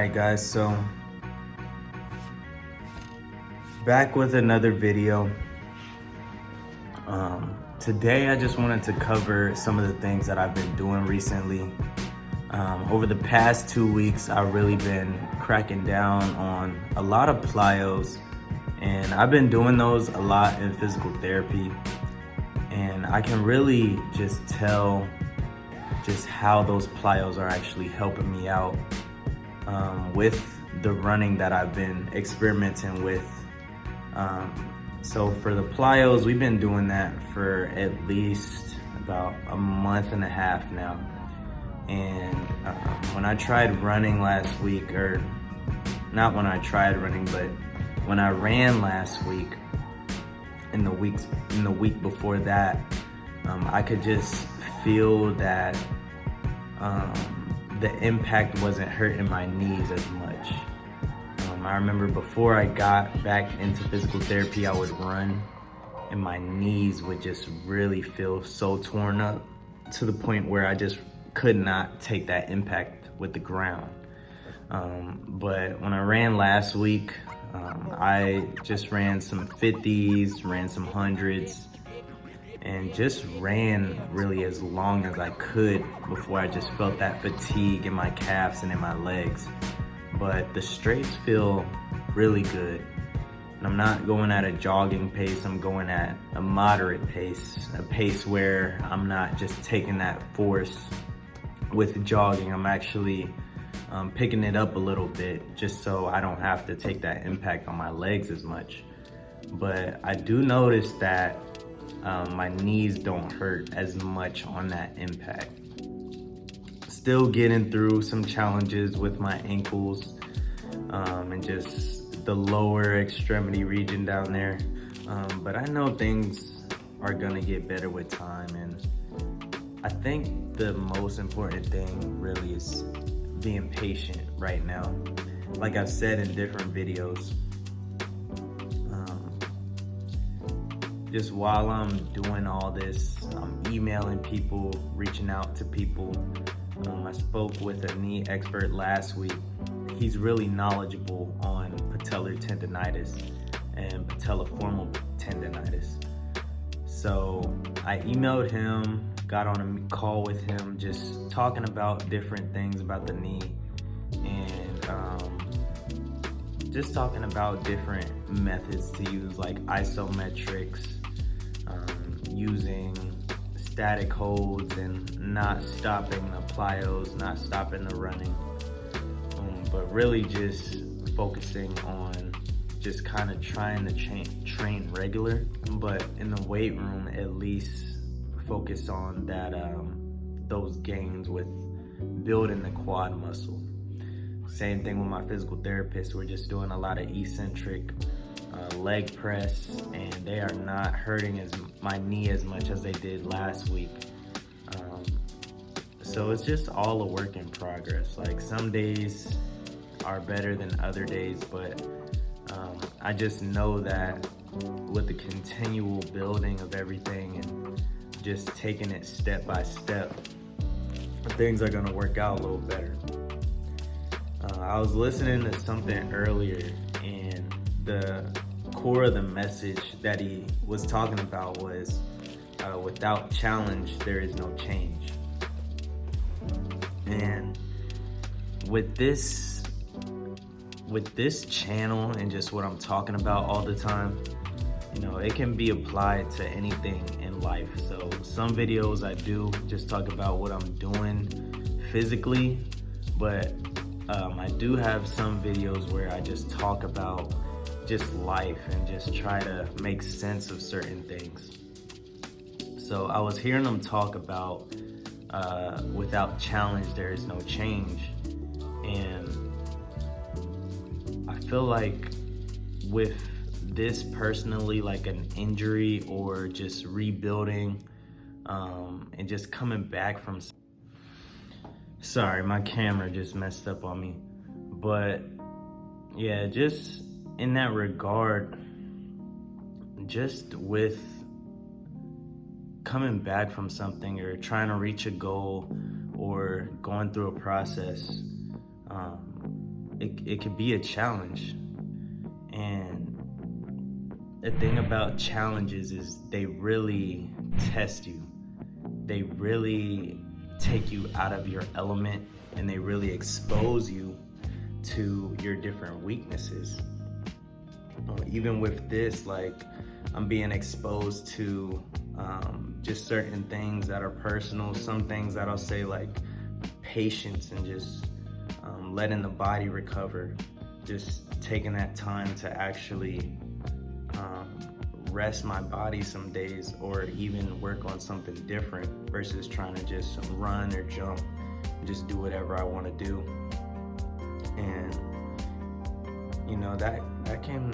Alright guys, so back with another video. Today I just wanted to cover some of the things that I've been doing recently. Over the past 2 weeks, I've really been cracking down on a lot of plyos, and I've been doing those a lot in physical therapy, and I can really just tell just how those plyos are actually helping me out with the running that I've been experimenting with. So for the plyos, we've been doing that for at least about a month and a half now. And when I tried running last week, or not when I tried running, but when I ran last week, in the week before that, I could just feel that the impact wasn't hurting my knees as much. I remember before I got back into physical therapy, I would run and my knees would just really feel so torn up to the point where I just could not take that impact with the ground. But when I ran last week, I just ran some 50s, ran some 100s, and just ran really as long as I could before I just felt that fatigue in my calves and in my legs. But the straights feel really good. And I'm not going at a jogging pace, I'm going at a moderate pace, a pace where I'm not just taking that force with jogging. I'm actually picking it up a little bit just so I don't have to take that impact on my legs as much. But I do notice that my knees don't hurt as much on that impact. Still getting through some challenges with my ankles and just the lower extremity region down there. But I know things are gonna get better with time, and I think the most important thing really is being patient right now. Like I've said in different videos, just while I'm doing all this, I'm emailing people, reaching out to people. I spoke with a knee expert last week. He's really knowledgeable on patellar tendonitis and patelliformal tendonitis. So I emailed him, got on a call with him, just talking about different things about the knee, and just talking about different methods to use, like isometrics, using static holds and not stopping the plyos, not stopping the running, but really just focusing on just kind of trying to train regular, but in the weight room at least focus on that those gains with building the quad muscle. Same thing with my physical therapist. We're just doing a lot of eccentric leg press, and they are not hurting my knee as much as they did last week. So it's just all a work in progress. Like, some days are better than other days, but I just know that with the continual building of everything and just taking it step by step, things are gonna work out a little better. I was listening to something earlier, and the core of the message that he was talking about was without challenge, there is no change. And with this channel and just what I'm talking about all the time, you know, it can be applied to anything in life. So some videos I do just talk about what I'm doing physically, but I do have some videos where I just talk about just life and just try to make sense of certain things. So I was hearing them talk about without challenge, there is no change. And I feel like with this personally, like an injury or just rebuilding and just coming back from, sorry, my camera just messed up on me. But yeah, just in that regard, just with coming back from something or trying to reach a goal or going through a process, it could be a challenge. And the thing about challenges is they really test you. They really take you out of your element, and they really expose you to your different weaknesses. Even with this, like, I'm being exposed to just certain things that are personal, some things that I'll say, like patience and just letting the body recover, just taking that time to actually rest my body some days, or even work on something different versus trying to just run or jump and just do whatever I want to do. And you know, that can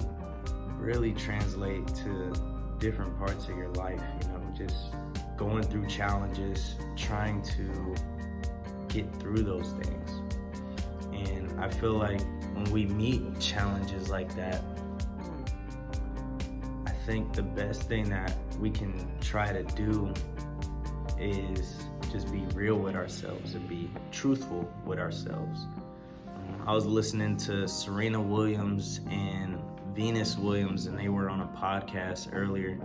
really translate to different parts of your life, you know, just going through challenges, trying to get through those things. And I feel like when we meet challenges like that, I think the best thing that we can try to do is just be real with ourselves and be truthful with ourselves. I was listening to Serena Williams and Venus Williams, and they were on a podcast earlier,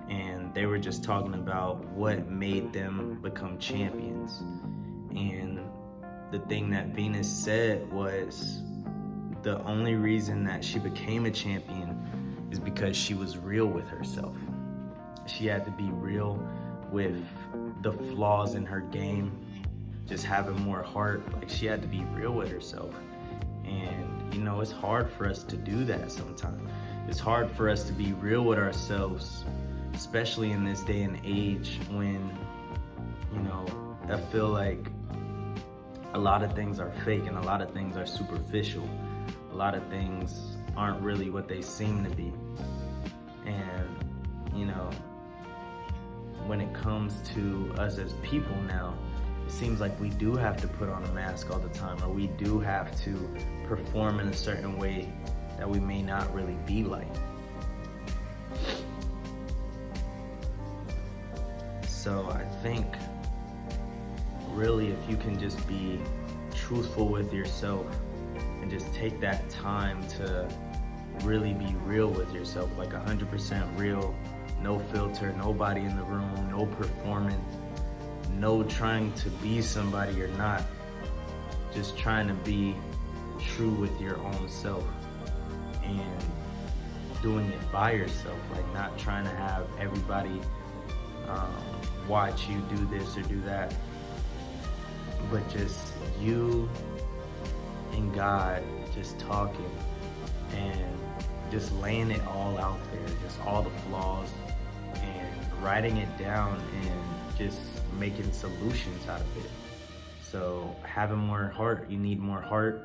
and they were just talking about what made them become champions. And the thing that Venus said was the only reason that she became a champion is because she was real with herself. She had to be real with the flaws in her game, just having more heart. Like, she had to be real with herself. And you know, it's hard for us to do that sometimes. It's hard for us to be real with ourselves, especially in this day and age when, you know, I feel like a lot of things are fake and a lot of things are superficial. A lot of things aren't really what they seem to be. And, you know, when it comes to us as people now, it seems like we do have to put on a mask all the time, or we do have to perform in a certain way that we may not really be like. So I think really, if you can just be truthful with yourself and just take that time to really be real with yourself, like 100% real, no filter, nobody in the room, no performing, no trying to be somebody you're not, just trying to be true with your own self and doing it by yourself, like not trying to have everybody watch you do this or do that, but just you and God just talking and just laying it all out there, just all the flaws, and writing it down and just making solutions out of it. So having more heart, you need more heart.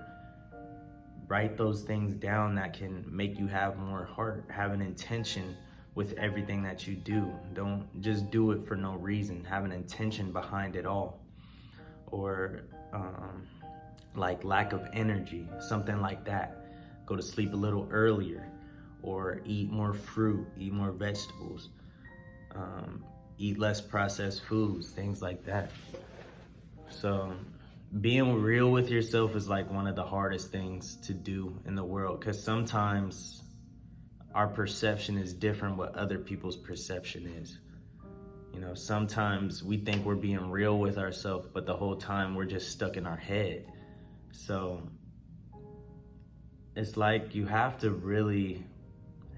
Write those things down that can make you have more heart. Have an intention with everything that you do. Don't just do it for no reason. Have an intention behind it all. Or like lack of energy, something like that. Go to sleep a little earlier, or eat more fruit, eat more vegetables, eat less processed foods, things like that. So being real with yourself is like one of the hardest things to do in the world, because sometimes our perception is different what other people's perception is. You know, sometimes we think we're being real with ourselves, but the whole time we're just stuck in our head. So it's like you have to really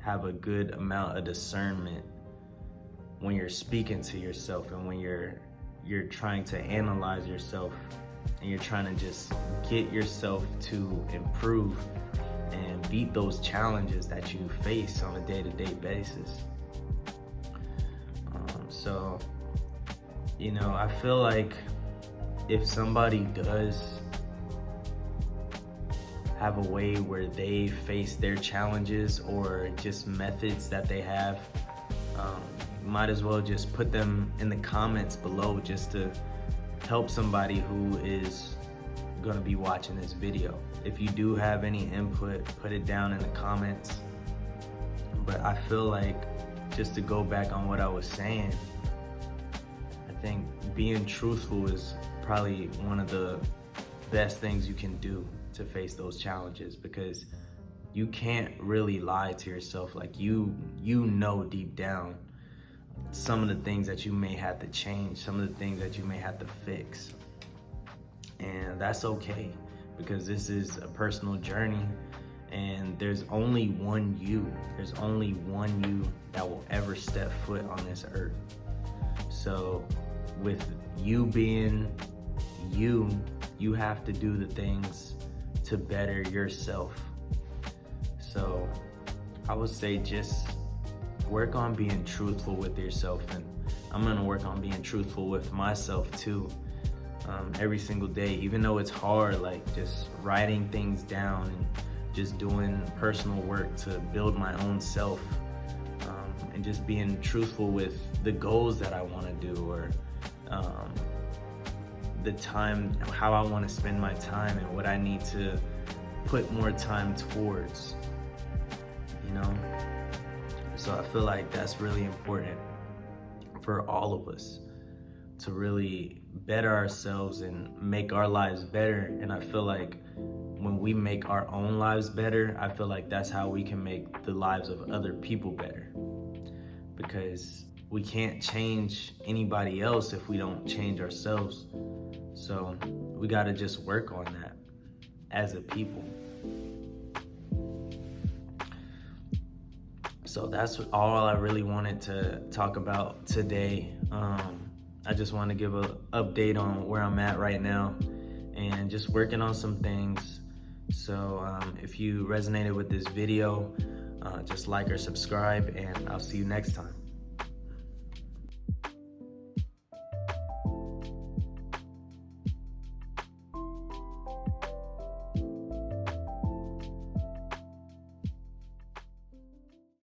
have a good amount of discernment when you're speaking to yourself, and when you're trying to analyze yourself, and you're trying to just get yourself to improve and beat those challenges that you face on a day-to-day basis. So, you know, I feel like if somebody does have a way where they face their challenges, or just methods that they have, might as well just put them in the comments below, just to help somebody who is going to be watching this video. If you do have any input, put it down in the comments. But I feel like, just to go back on what I was saying, I think being truthful is probably one of the best things you can do. to face those challenges, because you can't really lie to yourself. Like you know deep down some of the things that you may have to change, some of the things that you may have to fix. And that's okay, because this is a personal journey, and there's only one you. There's only one you that will ever step foot on this earth. So with you being you, you have to do the things to better yourself. So I would say just work on being truthful with yourself, and I'm gonna work on being truthful with myself too. Every single day, even though it's hard, like just writing things down and just doing personal work to build my own self, and just being truthful with the goals that I want to do, or the time, how I want to spend my time, and what I need to put more time towards, you know? So I feel like that's really important for all of us, to really better ourselves and make our lives better. And I feel like when we make our own lives better, I feel like that's how we can make the lives of other people better, because we can't change anybody else if we don't change ourselves. So we got to just work on that as a people. So that's all I really wanted to talk about today. I just want to give an update on where I'm at right now and just working on some things. So if you resonated with this video, just like or subscribe, and I'll see you next time.